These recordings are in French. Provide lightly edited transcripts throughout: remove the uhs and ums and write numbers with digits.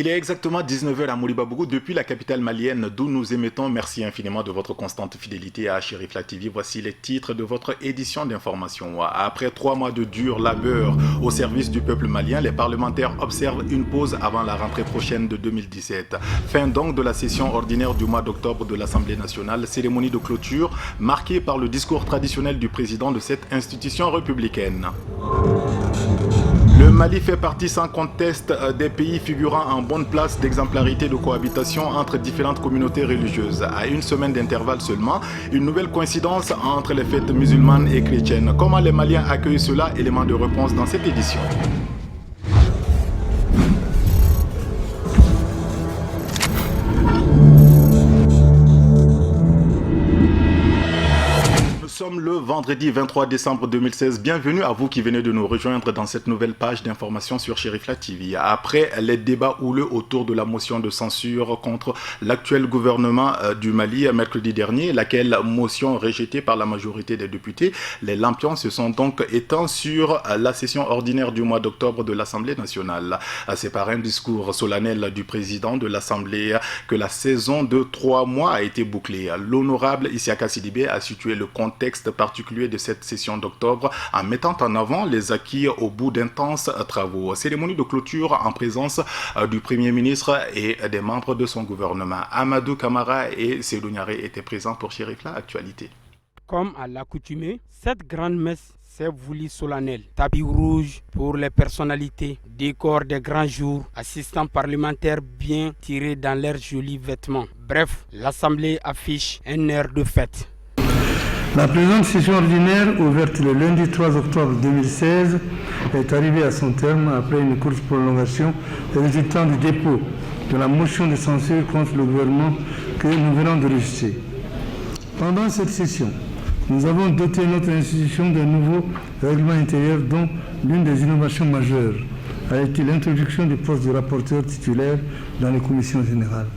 Il est exactement 19h à Moribabougou, depuis la capitale malienne d'où nous émettons. Merci infiniment de votre constante fidélité à Chérifla TV. Voici les titres de votre édition d'information. Après 3 mois de dur labeur au service du peuple malien, les parlementaires observent une pause avant la rentrée prochaine de 2017. Fin donc de la session ordinaire du mois d'octobre de l'Assemblée nationale, cérémonie de clôture marquée par le discours traditionnel du président de cette institution républicaine. Le Mali fait partie sans conteste des pays figurant en bonne place d'exemplarité de cohabitation entre différentes communautés religieuses. À une semaine d'intervalle seulement, une nouvelle coïncidence entre les fêtes musulmanes et chrétiennes. Comment les Maliens accueillent cela? Élément de réponse dans cette édition. Nous sommes le vendredi 23 décembre 2016. Bienvenue à vous qui venez de nous rejoindre dans cette nouvelle page d'information sur Chérifla TV. Après les débats houleux autour de la motion de censure contre l'actuel gouvernement du Mali mercredi dernier, laquelle motion rejetée par la majorité des députés, les lampions se sont donc éteints sur la session ordinaire du mois d'octobre de l'Assemblée nationale. C'est par un discours solennel du président de l'Assemblée que la saison de 3 mois a été bouclée. L'honorable Isiaka Sidibé a situé le contexte particulier de cette session d'octobre en mettant en avant les acquis au bout d'intenses travaux. Cérémonie de clôture en présence du Premier ministre et des membres de son gouvernement. Amadou Kamara et Seydou Niaré étaient présents pour Chérifla Actualité. Comme à l'accoutumée, cette grande messe s'est voulue solennelle. Tapis rouge pour les personnalités, décor des grands jours, assistants parlementaires bien tirés dans leurs jolis vêtements. Bref, l'Assemblée affiche un air de fête. La présente session ordinaire, ouverte le lundi 3 octobre 2016, est arrivée à son terme après une courte prolongation résultant du dépôt de la motion de censure contre le gouvernement que nous venons de rejeter. Pendant cette session, nous avons doté notre institution d'un nouveau règlement intérieur dont l'une des innovations majeures a été l'introduction du poste de rapporteur titulaire dans les commissions générales.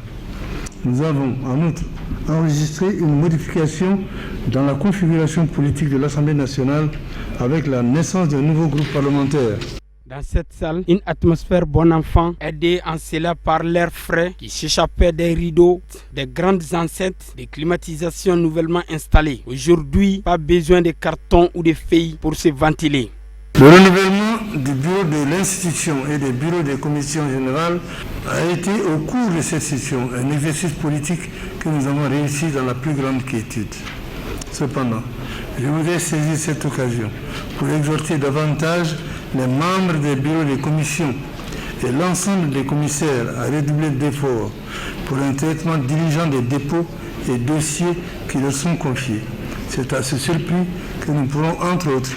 Nous avons en outre enregistré une modification dans la configuration politique de l'Assemblée nationale avec la naissance d'un nouveau groupe parlementaire. Dans cette salle, une atmosphère bon enfant, aidée en cela par l'air frais qui s'échappait des rideaux, des grandes enceintes, des climatisations nouvellement installées. Aujourd'hui, pas besoin de cartons ou de feuilles pour se ventiler. Le renouvellement du bureau de l'institution et des bureaux des commissions générales a été au cours de cette session un exercice politique que nous avons réussi dans la plus grande quiétude. Cependant, je voudrais saisir cette occasion pour exhorter davantage les membres des bureaux des commissions et l'ensemble des commissaires à redoubler d'efforts pour un traitement diligent des dépôts et dossiers qui leur sont confiés. C'est à ce seul but que nous pourrons, entre autres,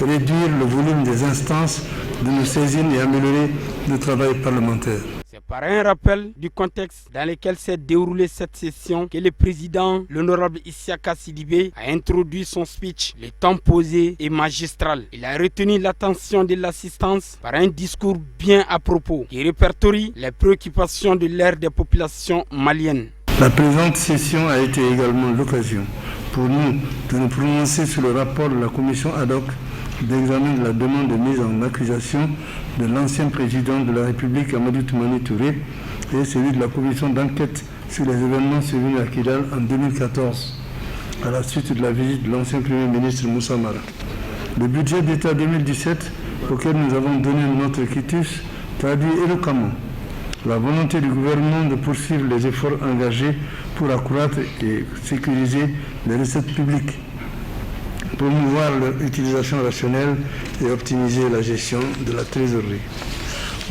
réduire le volume des instances de nos saisines et améliorer le travail parlementaire. C'est par un rappel du contexte dans lequel s'est déroulée cette session que le président, l'honorable Isiaka Sidibé, a introduit son speech, le temps posé et magistral. Il a retenu l'attention de l'assistance par un discours bien à propos qui répertorie les préoccupations de l'ère des populations maliennes. La présente session a été également l'occasion pour nous de nous prononcer sur le rapport de la commission ad hoc d'examen de la demande de mise en accusation de l'ancien président de la République, Amadou Toumani Touré, et celui de la commission d'enquête sur les événements survenus à Kidal en 2014, à la suite de la visite de l'ancien Premier ministre Moussa Mara. Le budget d'État 2017, auquel nous avons donné notre quitus, traduit éloquemment la volonté du gouvernement de poursuivre les efforts engagés pour accroître et sécuriser les recettes publiques, promouvoir leur utilisation rationnelle et optimiser la gestion de la trésorerie.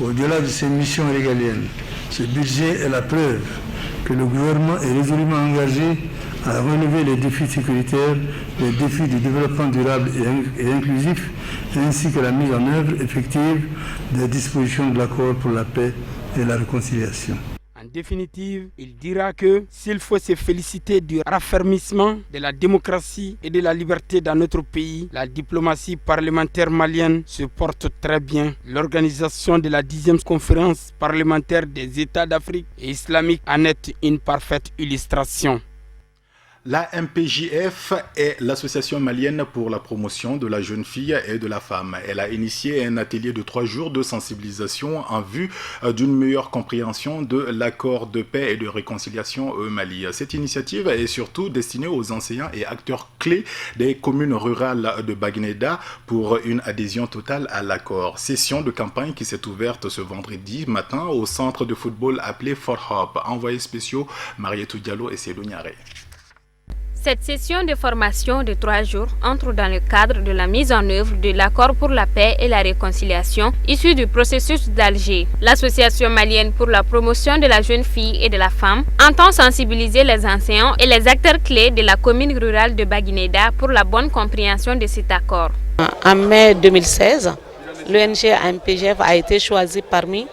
Au-delà de ces missions régaliennes, ce budget est la preuve que le gouvernement est résolument engagé à relever les défis sécuritaires, les défis du développement durable et inclusif, ainsi que la mise en œuvre effective des dispositions de l'accord pour la paix et la réconciliation. En définitive, il dira que s'il faut se féliciter du raffermissement de la démocratie et de la liberté dans notre pays, la diplomatie parlementaire malienne se porte très bien. L'organisation de la 10e conférence parlementaire des États d'Afrique et islamique en est une parfaite illustration. La MPJF est l'association malienne pour la promotion de la jeune fille et de la femme. Elle a initié un atelier de 3 jours de sensibilisation en vue d'une meilleure compréhension de l'accord de paix et de réconciliation au Mali. Cette initiative est surtout destinée aux enseignants et acteurs clés des communes rurales de Bagneda pour une adhésion totale à l'accord. Session de campagne qui s'est ouverte ce vendredi matin au centre de football appelé Fort Hope. Envoyés spéciaux Marietou Diallo et Cédou Niaré. Cette session de formation de 3 jours entre dans le cadre de la mise en œuvre de l'accord pour la paix et la réconciliation issu du processus d'Alger. L'Association malienne pour la promotion de la jeune fille et de la femme entend sensibiliser les enseignants et les acteurs clés de la commune rurale de Baguineda pour la bonne compréhension de cet accord. En mai 2016, l'ONG AMPGF a été choisi parmi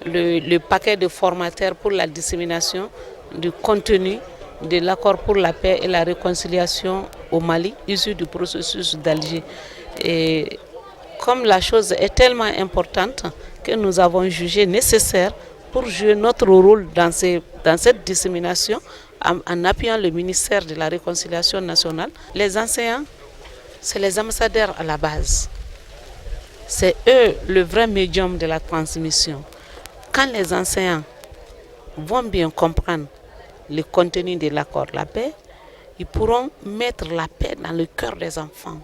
le paquet de formateurs pour la dissémination du contenu de l'accord pour la paix et la réconciliation au Mali, issu du processus d'Alger. Et comme la chose est tellement importante que nous avons jugé nécessaire pour jouer notre rôle dans cette dissémination, en appuyant le ministère de la Réconciliation nationale, les enseignants, c'est les ambassadeurs à la base. C'est eux le vrai médium de la transmission. Quand les enseignants vont bien comprendre le contenu de l'accord de la paix, ils pourront mettre la paix dans le cœur des enfants.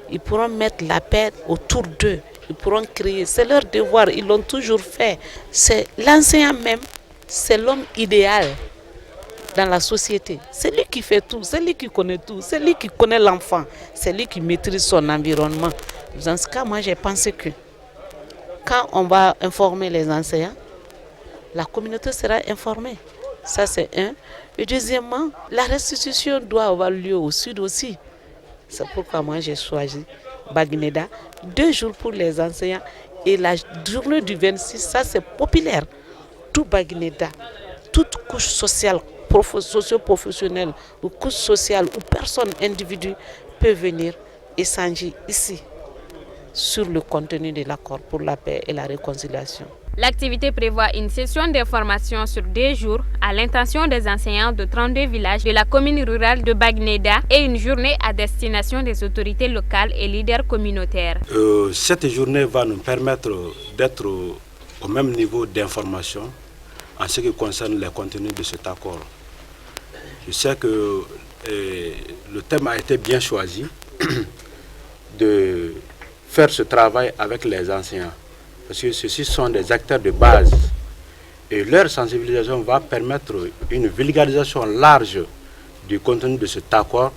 Ils pourront mettre la paix autour d'eux. Ils pourront créer. C'est leur devoir. Ils l'ont toujours fait. C'est l'enseignant même, c'est l'homme idéal dans la société. C'est lui qui fait tout. C'est lui qui connaît tout. C'est lui qui connaît l'enfant. C'est lui qui maîtrise son environnement. Dans ce cas, moi, j'ai pensé que quand on va informer les enseignants, la communauté sera informée. Ça, c'est un. Et deuxièmement, la restitution doit avoir lieu au sud aussi. C'est pourquoi moi, j'ai choisi Bagneda. 2 jours pour les enseignants. Et la journée du 26, ça, c'est populaire. Tout Bagneda, toute couche sociale, socio-professionnelle, ou couche sociale, ou personne, individu, peut venir échanger ici sur le contenu de l'accord pour la paix et la réconciliation. L'activité prévoit une session d'information sur 2 jours à l'intention des enseignants de 32 villages de la commune rurale de Bagneda et une journée à destination des autorités locales et leaders communautaires. Cette journée va nous permettre d'être au même niveau d'information en ce qui concerne les contenus de cet accord. Je sais que le thème a été bien choisi de faire ce travail avec les enseignants. Parce que ceux-ci sont des acteurs de base et leur sensibilisation va permettre une vulgarisation large du contenu de cet accord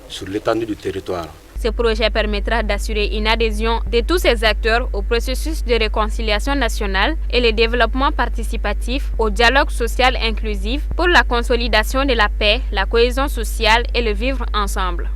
sur l'étendue du territoire. Ce projet permettra d'assurer une adhésion de tous ces acteurs au processus de réconciliation nationale et le développement participatif au dialogue social inclusif pour la consolidation de la paix, la cohésion sociale et le vivre ensemble.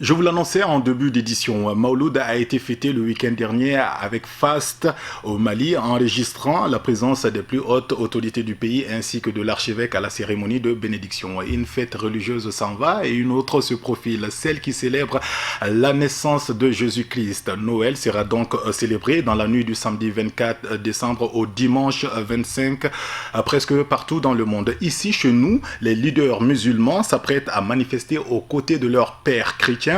Je vous l'annonçais en début d'édition, Mauloud a été fêté le week-end dernier avec faste au Mali, enregistrant la présence des plus hautes autorités du pays ainsi que de l'archevêque à la cérémonie de bénédiction. Une fête religieuse s'en va et une autre se profile, celle qui célèbre la naissance de Jésus-Christ. Noël sera donc célébré dans la nuit du samedi 24 décembre au dimanche 25, presque partout dans le monde. Ici, chez nous, les leaders musulmans s'apprêtent à manifester aux côtés de leurs pères chrétiens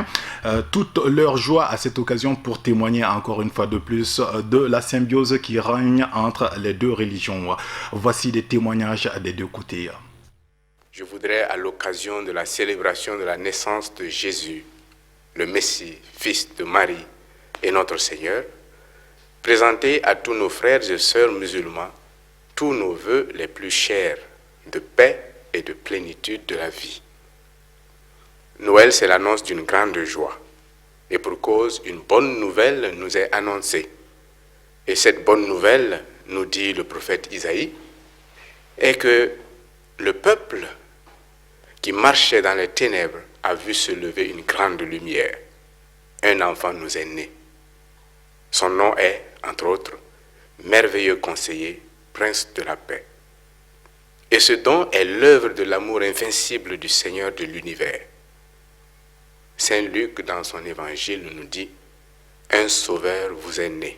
toute leur joie à cette occasion pour témoigner encore une fois de plus de la symbiose qui règne entre les deux religions. Voici des témoignages des deux côtés. Je voudrais, à l'occasion de la célébration de la naissance de Jésus, le Messie, fils de Marie et notre Seigneur, présenter à tous nos frères et sœurs musulmans tous nos vœux les plus chers de paix et de plénitude de la vie. Noël, c'est l'annonce d'une grande joie. Et pour cause, une bonne nouvelle nous est annoncée. Et cette bonne nouvelle, nous dit le prophète Isaïe, est que le peuple qui marchait dans les ténèbres a vu se lever une grande lumière. Un enfant nous est né. Son nom est, entre autres, merveilleux conseiller, prince de la paix. Et ce don est l'œuvre de l'amour invincible du Seigneur de l'univers. Saint Luc, dans son évangile, nous dit « Un sauveur vous est né.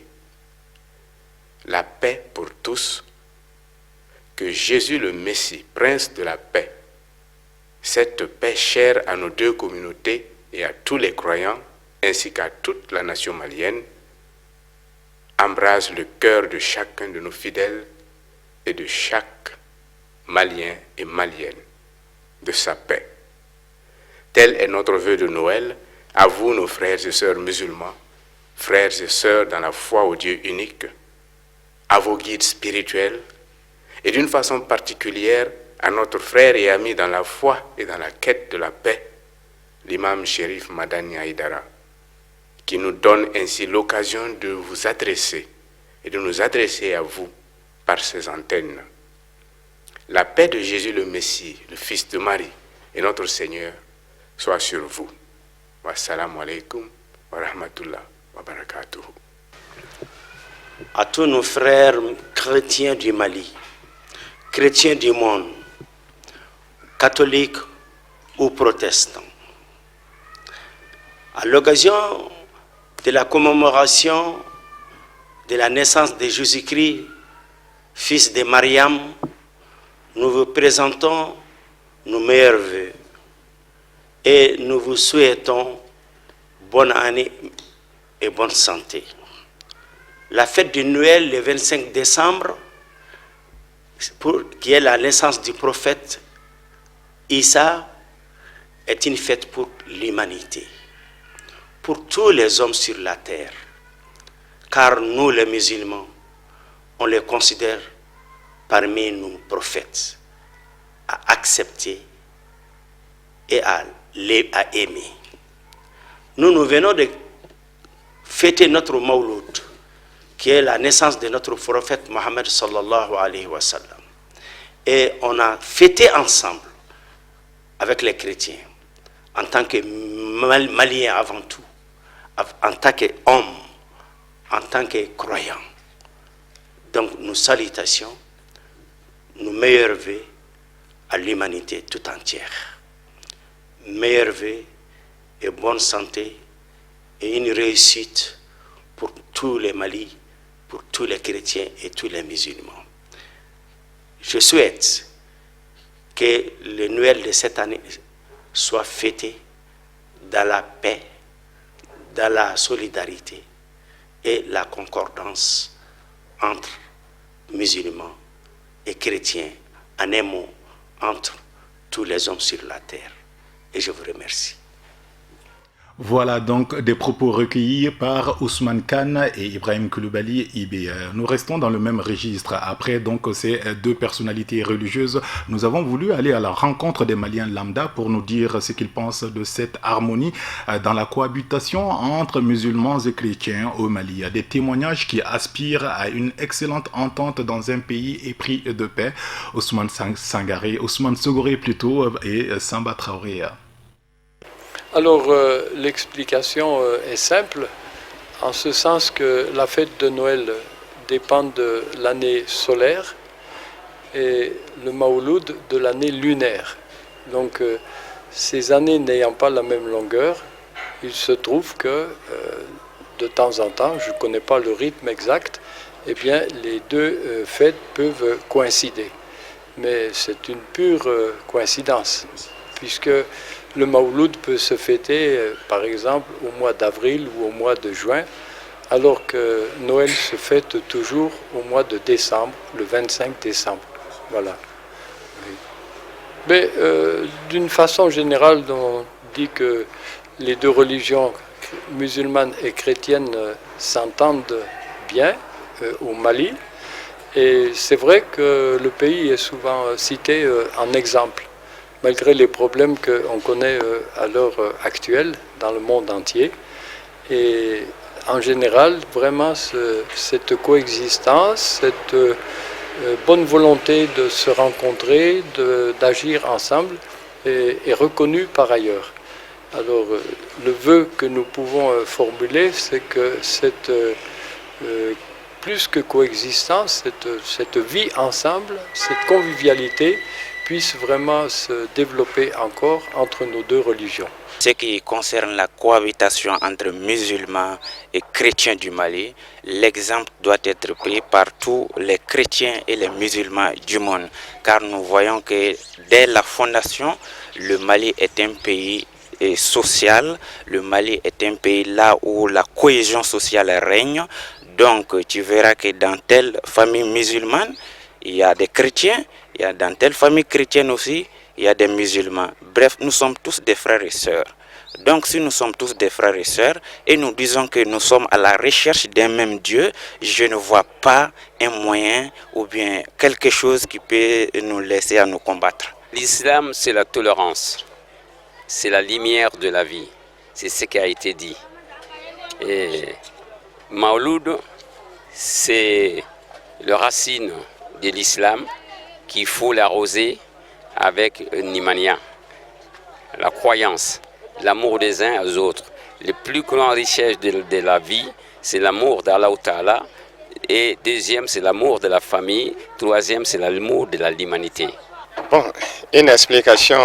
La paix pour tous, que Jésus le Messie, prince de la paix, cette paix chère à nos deux communautés et à tous les croyants, ainsi qu'à toute la nation malienne, embrase le cœur de chacun de nos fidèles et de chaque Malien et Malienne de sa paix. Tel est notre vœu de Noël à vous, nos frères et sœurs musulmans, frères et sœurs dans la foi au Dieu unique, à vos guides spirituels et d'une façon particulière à notre frère et ami dans la foi et dans la quête de la paix, l'imam Chérif Madani Haïdara, qui nous donne ainsi l'occasion de vous adresser et de nous adresser à vous par ces antennes. La paix de Jésus le Messie, le Fils de Marie et notre Seigneur, soit sur vous. Wassalamu alaikum wa rahmatullah wa barakatuh. À tous nos frères chrétiens du Mali, chrétiens du monde, catholiques ou protestants, à l'occasion de la commémoration de la naissance de Jésus-Christ, fils de Mariam, nous vous présentons nos meilleurs vœux et nous vous souhaitons bonne année et bonne santé. La fête de Noël, le 25 décembre, qui est la naissance du prophète Issa, est une fête pour l'humanité, pour tous les hommes sur la terre, car nous les musulmans, on les considère parmi nos prophètes, à accepter et à aimer. Nous venons de fêter notre Mawlud, qui est la naissance de notre prophète Mohammed sallallahu alayhi wa sallam. Et on a fêté ensemble avec les chrétiens, en tant que Maliens avant tout, en tant qu'hommes, en tant que croyants. Donc, nos salutations, nos meilleurs vœux à l'humanité tout entière. Meilleurs vœux et bonne santé et une réussite pour tous les Mali, pour tous les chrétiens et tous les musulmans. Je souhaite que le Noël de cette année soit fêté dans la paix, dans la solidarité et la concordance entre musulmans et chrétiens, en un mot, entre tous les hommes sur la terre. Et je vous remercie. Voilà donc des propos recueillis par Ousmane Khan et Ibrahim Koulibaly Ibé. Nous restons dans le même registre. Après donc ces deux personnalités religieuses, nous avons voulu aller à la rencontre des Maliens lambda pour nous dire ce qu'ils pensent de cette harmonie dans la cohabitation entre musulmans et chrétiens au Mali. Des témoignages qui aspirent à une excellente entente dans un pays épris de paix. Ousmane Sogoré plutôt et Samba Traoré. Alors, l'explication est simple, en ce sens que la fête de Noël dépend de l'année solaire et le Mawlud de l'année lunaire. Donc, ces années n'ayant pas la même longueur, il se trouve que, de temps en temps, je ne connais pas le rythme exact, eh bien, les deux fêtes peuvent coïncider. Mais c'est une pure coïncidence, puisque le Mawlud peut se fêter, par exemple, au mois d'avril ou au mois de juin, alors que Noël se fête toujours au mois de décembre, le 25 décembre. Voilà. Oui. Mais d'une façon générale, on dit que les deux religions, musulmanes et chrétiennes, s'entendent bien au Mali. Et c'est vrai que le pays est souvent cité en exemple, malgré les problèmes qu'on connaît à l'heure actuelle dans le monde entier. Et en général, vraiment, cette coexistence, cette bonne volonté de se rencontrer, d'agir ensemble, est reconnue par ailleurs. Alors, le vœu que nous pouvons formuler, c'est que cette plus que coexistence, cette vie ensemble, cette convivialité, puisse vraiment se développer encore entre nos deux religions. Ce qui concerne la cohabitation entre musulmans et chrétiens du Mali, l'exemple doit être pris par tous les chrétiens et les musulmans du monde, car nous voyons que dès la fondation, le Mali est un pays social, le Mali est un pays là où la cohésion sociale règne. Donc tu verras que dans telle famille musulmane, il y a des chrétiens, il y a dans telle famille chrétienne aussi, il y a des musulmans. Bref, nous sommes tous des frères et sœurs. Donc si nous sommes tous des frères et sœurs et nous disons que nous sommes à la recherche d'un même Dieu, je ne vois pas un moyen ou bien quelque chose qui peut nous laisser à nous combattre. L'islam, c'est la tolérance, c'est la lumière de la vie, c'est ce qui a été dit. Et Mawlud, c'est la racine de l'islam qu'il faut l'arroser avec Nimania, la croyance, l'amour des uns aux autres. Les plus grandes richesses de la vie, c'est l'amour d'Allah Ta'ala. Et deuxième, c'est l'amour de la famille. Troisième, c'est l'amour de l'humanité. Bon, une explication,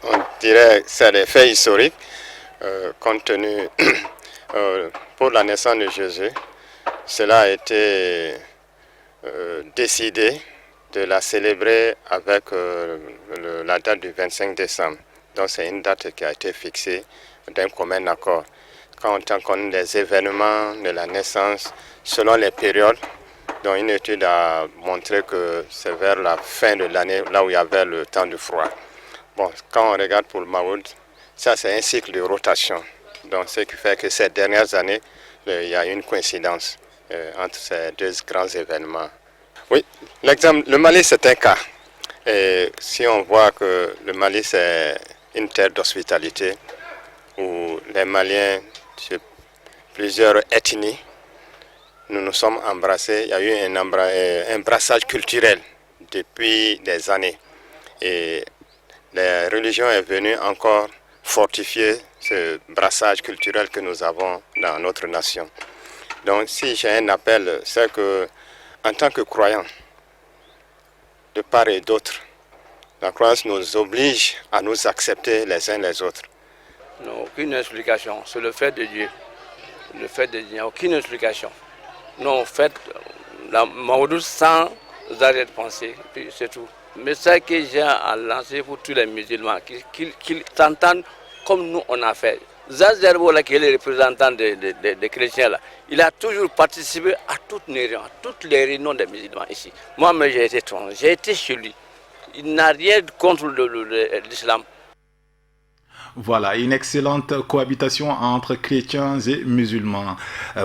on dirait, c'est les faits historiques, compte tenu pour la naissance de Jésus. Cela a été décidé de la célébrer avec la date du 25 décembre. Donc c'est une date qui a été fixée d'un commun accord. Quand on connaît les événements de la naissance, selon les périodes, donc une étude a montré que c'est vers la fin de l'année, là où il y avait le temps du froid. Bon, quand on regarde pour le Mawlud, ça c'est un cycle de rotation. Donc ce qui fait que ces dernières années, il y a une coïncidence entre ces deux grands événements. Oui, l'exemple, le Mali c'est un cas. Et si on voit que le Mali c'est une terre d'hospitalité où les Maliens, plusieurs ethnies, nous nous sommes embrassés. Il y a eu un brassage culturel depuis des années. Et la religion est venue encore fortifier ce brassage culturel que nous avons dans notre nation. Donc si j'ai un appel, c'est que en tant que croyants, de part et d'autre, la croyance nous oblige à nous accepter les uns les autres. Non, aucune explication, c'est le fait de Dieu. Le fait de Dieu, aucune explication. Non, faites la Mawlud sans arrêt de pensée, c'est tout. Mais ça que j'ai à lancer pour tous les musulmans, qu'ils s'entendent comme nous on a fait. Zazerbo, qui est le représentant des chrétiens, là, il a toujours participé à toutes les réunions des musulmans ici. Moi-même, j'ai été chez lui. Il n'a rien contre l'islam. Voilà, une excellente cohabitation entre chrétiens et musulmans.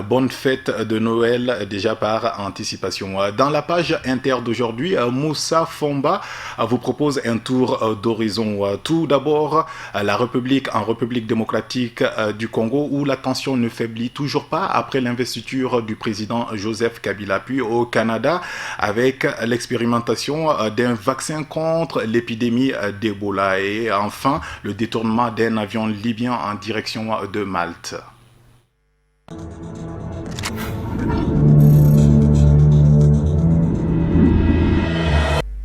Bonne fête de Noël déjà par anticipation. Dans la page inter d'aujourd'hui, Moussa Fomba vous propose un tour d'horizon. Tout d'abord, la République en République démocratique du Congo où la tension ne faiblit toujours pas après l'investiture du président Joseph Kabila. Puis au Canada avec l'expérimentation d'un vaccin contre l'épidémie d'Ebola. Et enfin, le détournement d'un avion libyen en direction de Malte.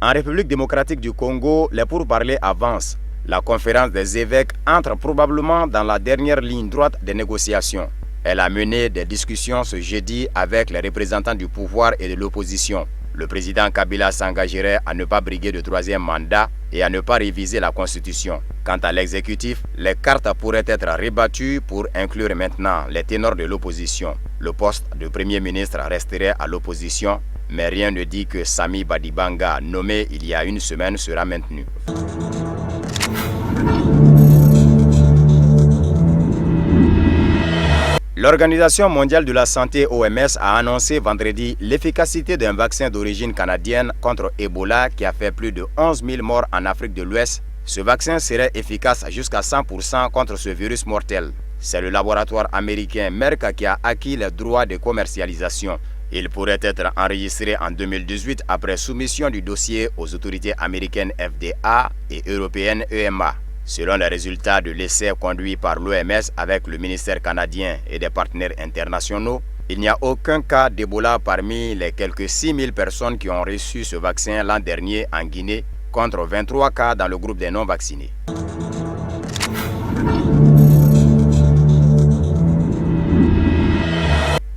En République démocratique du Congo, les pourparlers avancent. La conférence des évêques entre probablement dans la dernière ligne droite des négociations. Elle a mené des discussions ce jeudi avec les représentants du pouvoir et de l'opposition. Le président Kabila s'engagerait à ne pas briguer de troisième mandat et à ne pas réviser la Constitution. Quant à l'exécutif, les cartes pourraient être rebattues pour inclure maintenant les ténors de l'opposition. Le poste de Premier ministre resterait à l'opposition, mais rien ne dit que Sami Badibanga, nommé il y a une semaine, sera maintenu. L'Organisation mondiale de la santé OMS a annoncé vendredi l'efficacité d'un vaccin d'origine canadienne contre Ebola qui a fait plus de 11 000 morts en Afrique de l'Ouest. Ce vaccin serait efficace jusqu'à 100% contre ce virus mortel. C'est le laboratoire américain Merck qui a acquis les droits de commercialisation. Il pourrait être enregistré en 2018 après soumission du dossier aux autorités américaines FDA et européennes EMA. Selon les résultats de l'essai conduit par l'OMS avec le ministère canadien et des partenaires internationaux, il n'y a aucun cas d'Ebola parmi les quelques 6 000 personnes qui ont reçu ce vaccin l'an dernier en Guinée, contre 23 cas dans le groupe des non-vaccinés.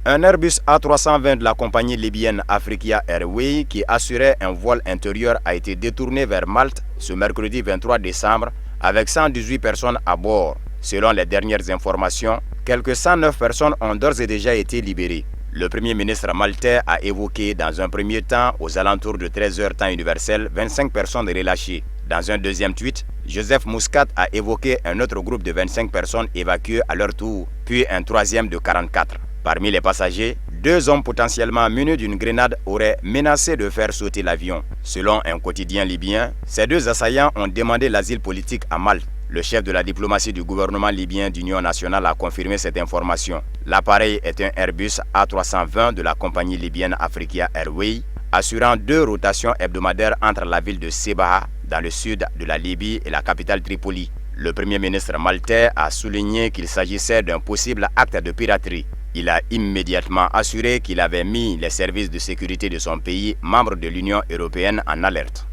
Un Airbus A320 de la compagnie libyenne Africa Airways qui assurait un vol intérieur a été détourné vers Malte ce mercredi 23 décembre avec 118 personnes à bord. Selon les dernières informations, quelques 109 personnes ont d'ores et déjà été libérées. Le Premier ministre maltais a évoqué dans un premier temps, aux alentours de 13h temps universel, 25 personnes relâchées. Dans un deuxième tweet, Joseph Muscat a évoqué un autre groupe de 25 personnes évacuées à leur tour, puis un troisième de 44. Parmi les passagers, 2 hommes potentiellement munis d'une grenade auraient menacé de faire sauter l'avion. Selon un quotidien libyen, ces 2 assaillants ont demandé l'asile politique à Malte. Le chef de la diplomatie du gouvernement libyen d'Union nationale a confirmé cette information. L'appareil est un Airbus A320 de la compagnie libyenne Africa Airways, assurant 2 rotations hebdomadaires entre la ville de Sebaha, dans le sud de la Libye, et la capitale Tripoli. Le Premier ministre maltais a souligné qu'il s'agissait d'un possible acte de piraterie. Il a immédiatement assuré qu'il avait mis les services de sécurité de son pays, membre de l'Union européenne, en alerte.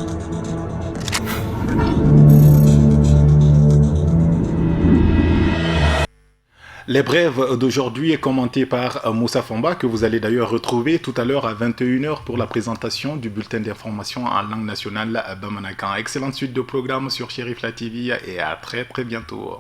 Les brèves d'aujourd'hui commentées par Moussa Famba, que vous allez d'ailleurs retrouver tout à l'heure à 21h pour la présentation du bulletin d'information en langue nationale Bamanakan. Excellente suite de programmes sur Chérifla TV et à très bientôt.